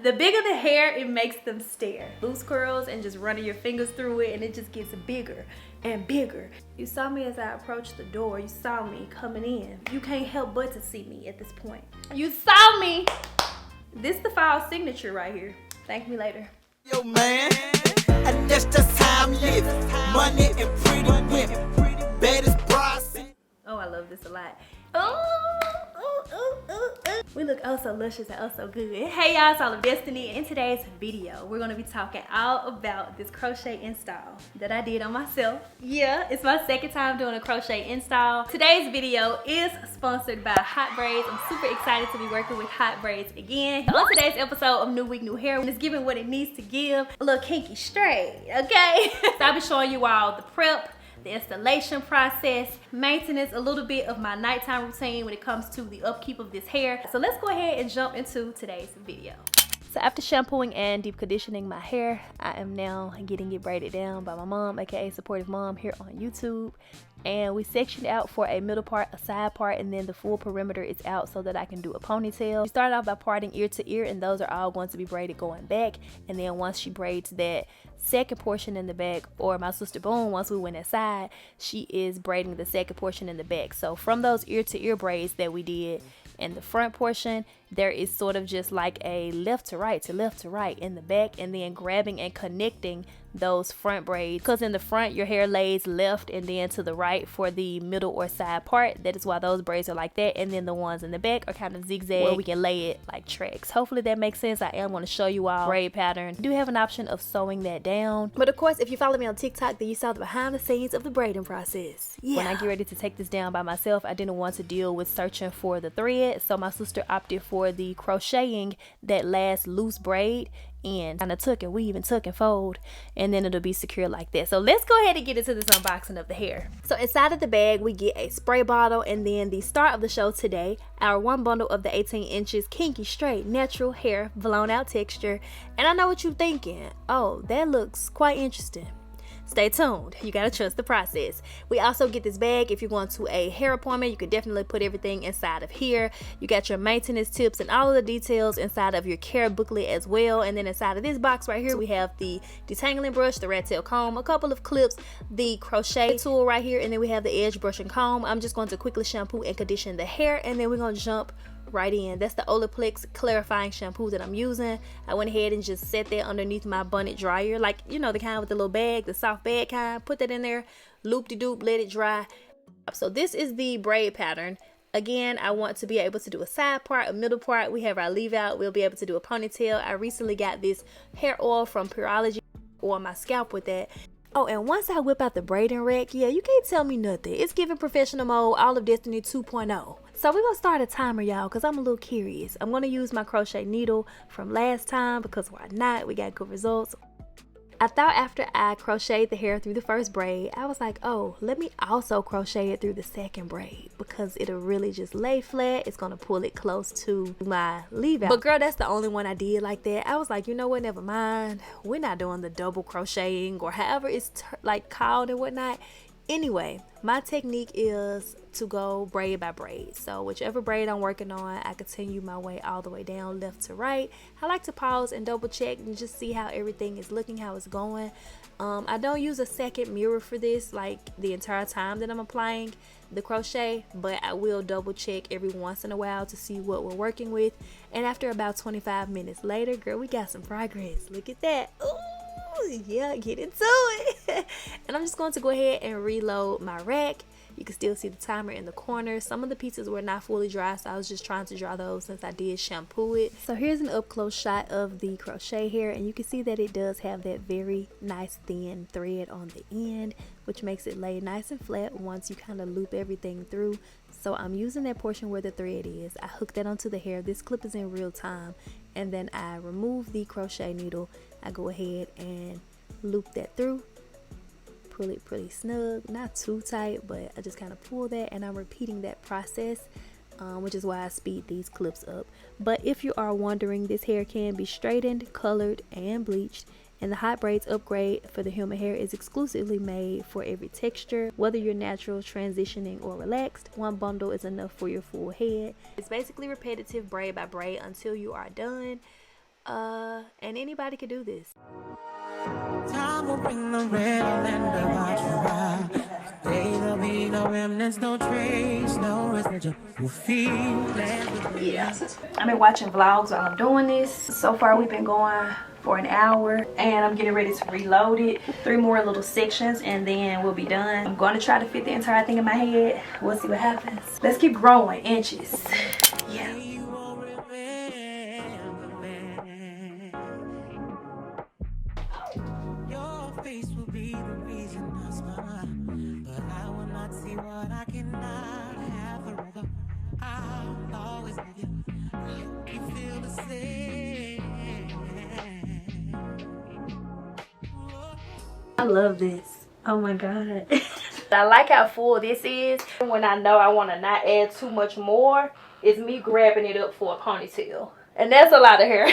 The bigger the hair, it makes them stare. Loose curls and just running your fingers through it and it just gets bigger and bigger. You saw me as I approached the door. You saw me coming in. You can't help but to see me at this point. You saw me. This the file signature right here. Thank me later. Yo man, and that's just how I'm living. Money and pretty women, baddest bras. Oh, I love this a lot. Oh. We look oh so luscious and oh so good. Hey y'all, it's All of Destiny. In today's video, we're gonna be talking all about this crochet install that I did on myself. Yeah, it's my second time doing a crochet install. Today's video is sponsored by HOTBRAIDS. I'm super excited to be working with HOTBRAIDS again. On today's episode of New Week, New Hair, it's giving what it needs to give, a little kinky straight, okay? So I'll be showing you all the prep, the installation process, maintenance, a little bit of my nighttime routine when it comes to the upkeep of this hair. So let's go ahead and jump into today's video. So after shampooing and deep conditioning my hair, I am now getting it braided down by my mom, aka Supportive Mom, here on YouTube. And we sectioned out for a middle part, a side part, and then the full perimeter is out so that I can do a ponytail. We started off by parting ear to ear, and those are all going to be braided going back. And then once she braids that second portion in the back, or my sister Boone, once we went inside, she is braiding the second portion in the back. So from those ear to ear braids that we did in the front portion, there is sort of just like a left to right in the back, and then grabbing and connecting those front braids, because in the front your hair lays left and then to the right for the middle or side part. That is why those braids are like that, and then the ones in the back are kind of zigzag where we can lay it like tracks. Hopefully that makes sense. I am going to show you all braid pattern. I do have an option of sewing that down, but of course if you follow me on TikTok, then you saw the behind the scenes of the braiding process. When I get ready to take this down by myself, I didn't want to deal with searching for the thread, so my sister opted for the crocheting that last loose braid and kind of tuck and weave and tuck and fold, and then it'll be secure like that. So let's go ahead and get into this unboxing of the hair. So inside of the bag we get a spray bottle, and then the star of the show today, our one bundle of the 18 inches Kinky Straight natural hair blown out texture. And I know what you're thinking, oh, that looks quite interesting. Stay tuned, you gotta trust the process. We also get this bag if you're going to a hair appointment. You can definitely put everything inside of here. You got your maintenance tips and all of the details inside of your care booklet as well. And then inside of this box right here, we have the detangling brush, the rat tail comb, a couple of clips, the crochet tool right here, and then we have the edge brush and comb. I'm just going to quickly shampoo and condition the hair, and then we're gonna jump right in. That's the Olaplex clarifying shampoo that I'm using. I went ahead and just set that underneath my bonnet dryer, like, you know, the kind with the little bag, the soft bag kind. Put that in there, loop-de-doop, let it dry. So this is the braid pattern. Again, I want to be able to do a side part, a middle part. We have our leave out. We'll be able to do a ponytail. I recently got this hair oil from Purology on my scalp with that. Oh, and once I whip out the braiding rack, yeah, you can't tell me nothing. It's giving professional mode, All of Destiny 2.0. So we're gonna start a timer, y'all, because I'm a little curious. I'm gonna use my crochet needle from last time, because why not? We got good results. I thought after I crocheted the hair through the first braid, I was like, oh, let me also crochet it through the second braid, because it'll really just lay flat. It's gonna pull it close to my leave out. But girl, that's the only one I did like that. I was like, you know what, never mind. We're not doing the double crocheting or however it's like called and whatnot. Anyway, my technique is to go braid by braid. So whichever braid I'm working on, I continue my way all the way down left to right. I like to pause and double check and just see how everything is looking, how it's going. I don't use a second mirror for this like the entire time that I'm applying the crochet, but I will double check every once in a while to see what we're working with. And after about 25 minutes later, girl, we got some progress. Look at that. Ooh. Yeah, get into it. And I'm just going to go ahead and reload my rack. You can still see the timer in the corner. Some of the pieces were not fully dry, so I was just trying to dry those since I did shampoo it. So here's an up close shot of the crochet hair, and you can see that it does have that very nice thin thread on the end, which makes it lay nice and flat once you kind of loop everything through. So I'm using that portion where the thread is. I hook that onto the hair. This clip is in real time, and then I remove the crochet needle. I go ahead and loop that through, pull it pretty snug, not too tight, but I just kind of pull that, and I'm repeating that process, which is why I speed these clips up. But if you are wondering, this hair can be straightened, colored, and bleached, and the HOTBRAIDS upgrade for the human hair is exclusively made for every texture, whether you're natural, transitioning, or relaxed. One bundle is enough for your full head. It's basically repetitive braid by braid until you are done. And anybody could do this. Time will bring the red and the watch you ride. There'll be no remnants, no trace, no residual feeling. Yeah, I've been watching vlogs while I'm doing this. So far we've been going for an hour and I'm getting ready to reload it. 3 more little sections and then we'll be done. I'm going to try to fit the entire thing in my head. We'll see what happens. Let's keep growing inches. Yeah. Face will be the reason I smile, but I will not see what I cannot have forever. I'll always love you. I hope you feel the same. I love this. Oh my god. I like how full this is. When I know I want to not add too much more, it's me grabbing it up for a ponytail. And that's a lot of hair.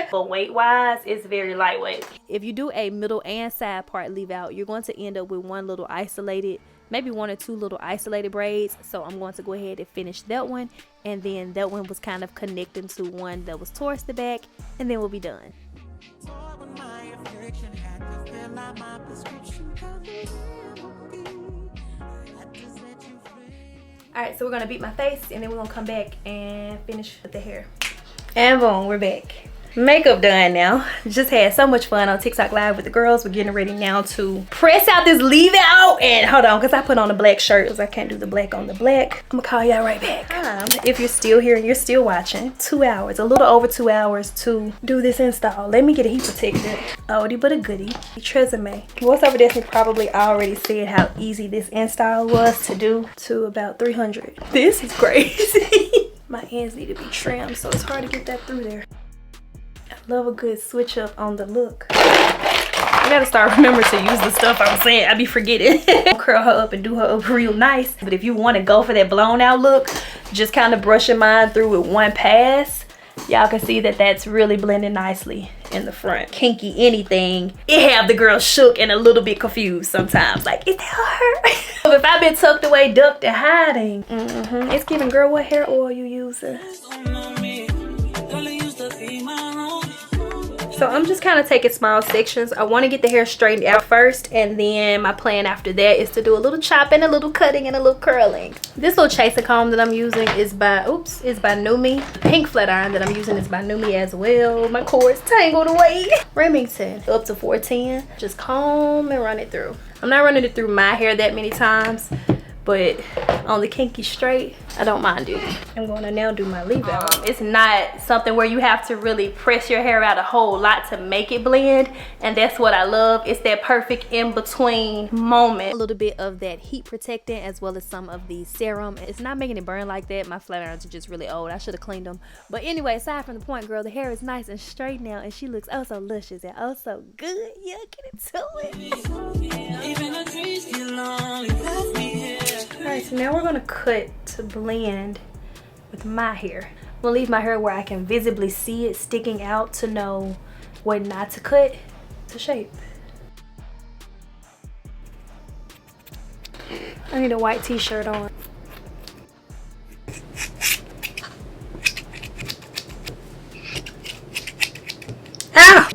But weight wise, it's very lightweight. If you do a middle and side part leave out, you're going to end up with one little isolated, maybe 1 or 2 little isolated braids. So I'm going to go ahead and finish that one. And then that one was kind of connecting to one that was towards the back. And then we'll be done. Alright, so we're going to beat my face and then we're going to come back and finish with the hair. And boom, we're back. Makeup done now. Just had so much fun on TikTok Live with the girls. We're getting ready now to press out this leave out. And hold on, because I put on a black shirt because I can't do the black on the black. I'm going to call y'all right back. If you're still here and you're still watching, 2 hours, a little over 2 hours to do this install. Let me get a heat protector. Oldie but a goodie. Reusable. What's Over Destiny probably already said how easy this install was to do to about 300. This is crazy. My ends need to be trimmed, so it's hard to get that through there. I love a good switch up on the look. I gotta start remembering to use the stuff I'm saying. I be forgetting. Curl her up and do her up real nice. But if you want to go for that blown out look, just kind of brush your mind through with one pass. Y'all can see that that's really blending nicely in the front. Kinky anything, it have the girl shook and a little bit confused sometimes. Like, is that her? If I've been tucked away, ducked and hiding. It's giving, girl, what hair oil you using? So I'm just kind of taking small sections. I want to get the hair straightened out first, and then my plan after that is to do a little chopping, a little cutting, and a little curling. This little chaser comb that I'm using is by Numi. The pink flat iron that I'm using is by Numi as well. My cord's tangled away. Remington up to 410. Just comb and run it through. I'm not running it through my hair that many times, but on the Kinky Straight, I don't mind it. I'm gonna now do my leave out. It's not something where you have to really press your hair out a whole lot to make it blend, and that's what I love. It's that perfect in-between moment. A little bit of that heat protectant as well as some of the serum. It's not making it burn like that. My flat irons are just really old. I should have cleaned them. But anyway, aside from the point, girl, the hair is nice and straight now, and she looks oh so luscious and oh so good. Yeah, get into it. Even the trees get lonely, left me here. Alright, so now we're gonna cut to blend with my hair. I'm gonna leave my hair where I can visibly see it sticking out to know what not to cut to shape. I need a white t-shirt on. Ah!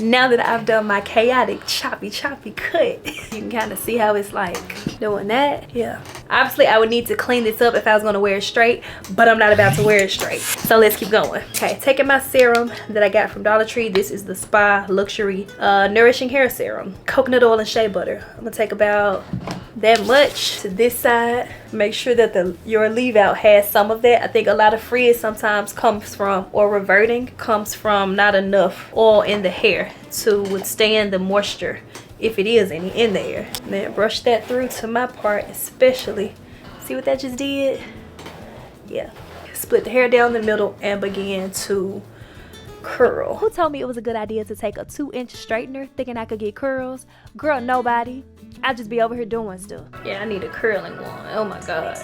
Now that I've done my chaotic choppy cut, you can kind of see how it's like doing that. Yeah, obviously I would need to clean this up if I was going to wear it straight, but I'm not about to wear it straight, so let's keep going. Okay, taking my serum that I got from Dollar Tree. This is the Spa Luxury Nourishing Hair Serum, coconut oil and shea butter. I'm gonna take about that much to this side. Make sure that your leave out has some of that. I think a lot of frizz sometimes comes from, or reverting comes from, not enough oil in the hair to withstand the moisture, if it is any in there. And then brush that through to my part especially. See what that just did? Yeah. Split the hair down the middle and begin to curl. Who told me it was a good idea to take a 2-inch straightener thinking I could get curls? Girl, nobody. I just be over here doing stuff. Yeah, I need a curling one. Oh my god.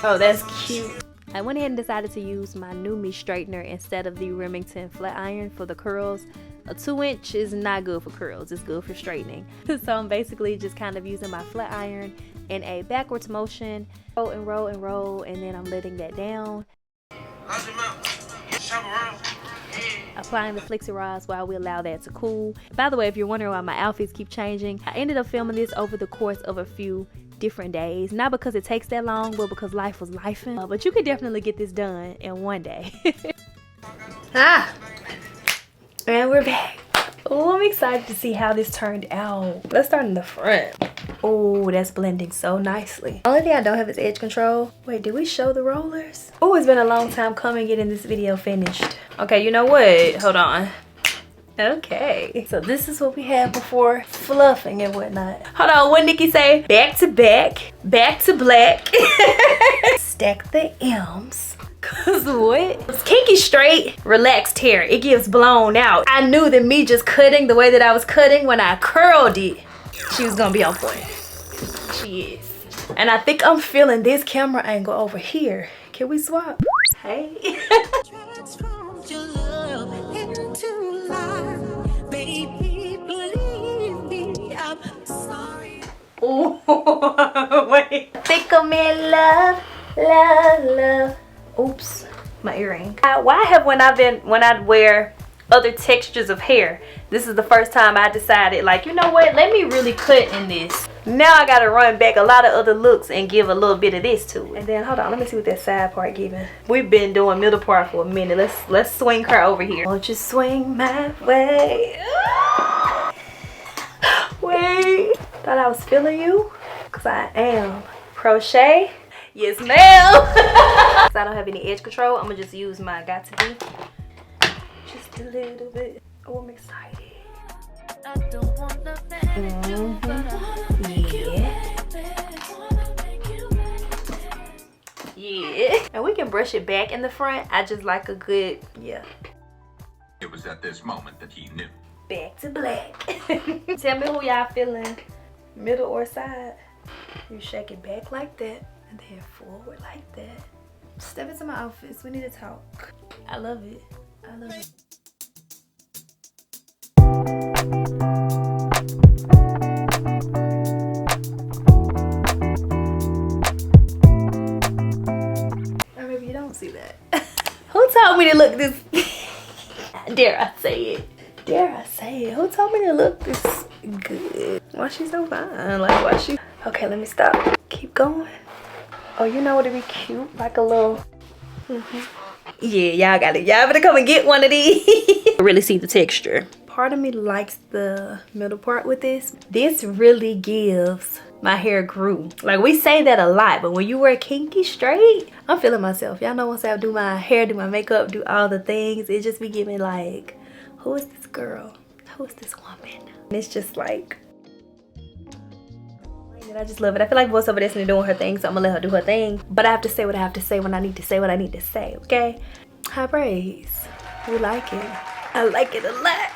Oh, that's cute. I went ahead and decided to use my Numi straightener instead of the Remington flat iron for the curls. A 2-inch is not good for curls, it's good for straightening. So I'm basically just kind of using my flat iron in a backwards motion, roll and roll and roll, and then I'm letting that down. Applying the flexi rods while we allow that to cool. By the way, if you're wondering why my outfits keep changing, I ended up filming this over the course of a few different days. Not because it takes that long, but because life was lifing. But you could definitely get this done in one day. And we're back. Oh, I'm excited to see how this turned out. Let's start in the front. Oh, that's blending so nicely. Only thing I don't have is edge control. Wait, did we show the rollers? Oh, it's been a long time coming getting this video finished. Okay, you know what? Hold on. Okay, so this is what we had before fluffing and whatnot. Hold on, what Nikki say? Back to back, back to black. Stack the M's. Cause what? It's kinky straight, relaxed hair. It gives blown out. I knew that me just cutting the way that I was cutting when I curled it, she was gonna be on point. She is. And I think I'm feeling this camera angle over here. Can we swap? Hey. Transformed your love into life. Baby, believe me, I'm sorry. Oh, wait. Think I'm in love, love, love. Oops, my earring. Why have when I wear other textures of hair, this is the first time I decided, like, you know what, let me really cut in this. Now I gotta run back a lot of other looks and give a little bit of this to it. And then hold on, let me see what that side part giving. We've been doing middle part for a minute. Let's swing her over here. Won't you swing my way? Wait, thought I was feeling you? Cause I am. Crochet. Yes, ma'am. I don't have any edge control. I'm gonna just use my got to be. Just a little bit. Oh, I'm excited. Yeah. Yeah. And we can brush it back in the front. I just like a good, yeah. It was at this moment that he knew. Back to black. Tell me who y'all feeling, middle or side. You shake it back like that. And then forward like that. Step into my outfits. We need to talk. I love it. I love it. Or maybe you don't see that. Who told me to look this? Dare I say it? Dare I say it? Who told me to look this good? Why she so fine? Like, why she? Okay, let me stop. Keep going. Oh, you know what would be cute? Like a little, Yeah, y'all got it. Y'all better come and get one of these. Really see the texture. Part of me likes the middle part with this. This really gives my hair grew. Like, we say that a lot, but when you wear kinky straight, I'm feeling myself. Y'all know once I do my hair, do my makeup, do all the things, it just be giving like, who is this girl? Who is this woman? And it's just like, I just love it. I feel like Reusable Destiny doing her thing, so I'm gonna let her do her thing. But I have to say what I have to say when I need to say what I need to say, okay? Hot braids. We like it. I like it a lot.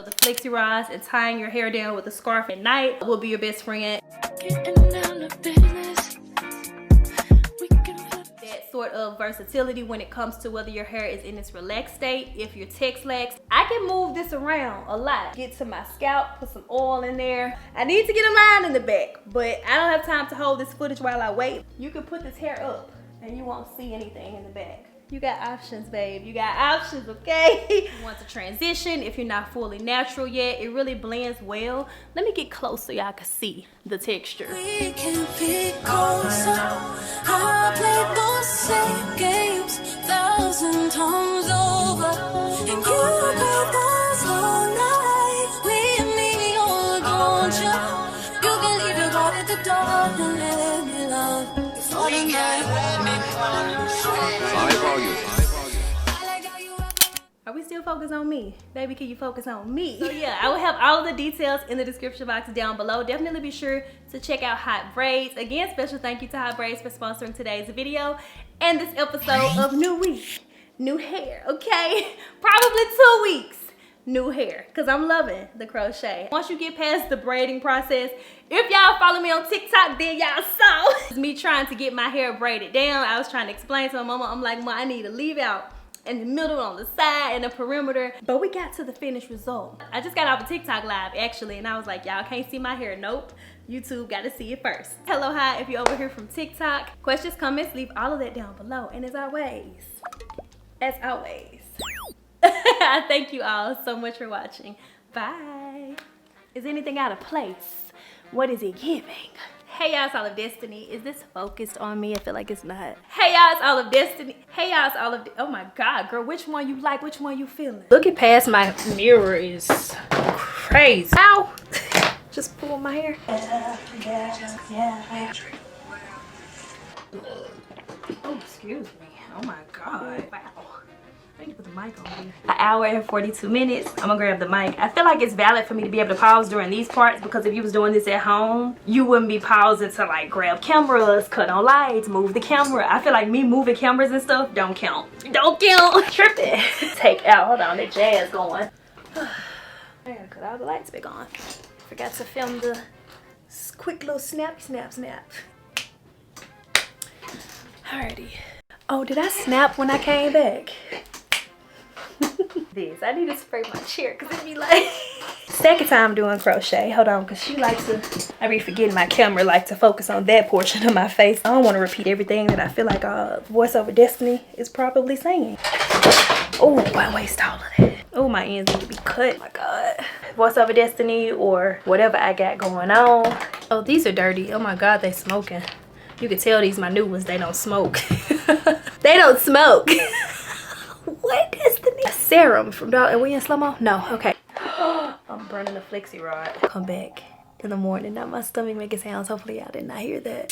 The flexi rods and tying your hair down with a scarf at night will be your best friend. Sort of versatility when it comes to whether your hair is in its relaxed state. If you're text-lax, I can move this around a lot. Get to my scalp, put some oil in there. I need to get a line in the back, but I don't have time to hold this footage while I wait. You can put this hair up and you won't see anything in the back. You got options, babe. You got options, okay? You want to transition if you're not fully natural yet. It really blends well. Let me get close so y'all can see the texture. We can be closer. I played those same games 1,000 times over. And you played those all night. We and me, oh, don't you? You can leave your heart at the door and let me love before the night. Are we still focused on me? Baby, can you focus on me? So yeah, I will have all of the details in the description box down below. Definitely be sure to check out Hot Braids. Again, special thank you to Hot Braids for sponsoring today's video and this episode of New Week, New Hair, okay? Probably 2 weeks. new hair because I'm loving the crochet. Once you get past the braiding process, if y'all follow me on TikTok, then y'all saw me trying to get my hair braided down. I was trying to explain to my mama, I'm like, Mom, I need to leave out in the middle, on the side, and the perimeter. But we got to the finished result. I just got off a TikTok live actually, and I was like, y'all can't see my hair. Nope, YouTube got to see it first. Hello, hi, if you're over here from TikTok. Questions, comments, leave all of that down below. And as always, I thank you all so much for watching. Bye. Is anything out of place? What is it giving? Hey y'all, it's All of Destiny. Is this focused on me? I feel like it's not. Hey y'all, it's All of Destiny. Hey y'all, it's All of oh my God, girl, which one you like? Which one you feeling? Looking past my mirror is crazy. Ow! Just pull my hair. Yeah. Oh, excuse me. Oh my God. Wow. I need to put the mic on here. An hour and 42 minutes. I'm gonna grab the mic. I feel like it's valid for me to be able to pause during these parts because if you was doing this at home, you wouldn't be pausing to like grab cameras, cut on lights, move the camera. I feel like me moving cameras and stuff don't count. Don't count. Tripping. Take out. Hold on, the jazz going. I gotta cut all the lights back on. Forgot to film the quick little snap. Alrighty. Oh, did I snap when I came back? This. I need to spray my chair because it be like second time doing crochet. Hold on, because she likes to, I be forgetting my camera like to focus on that portion of my face. I don't want to repeat everything that I feel like Voiceover Destiny is probably saying. Oh, I waste all of that. Oh, my ends need to be cut. Oh my God. Voiceover Destiny or whatever I got going on. Oh, these are dirty. Oh my God, they smoking. You can tell these my new ones, they don't smoke. They don't smoke. What is the name? Serum from Dollar. Are we in slow-mo? No, okay. I'm burning the flexi rod. Come back in the morning. Now my stomach making sounds. Hopefully y'all did not hear that.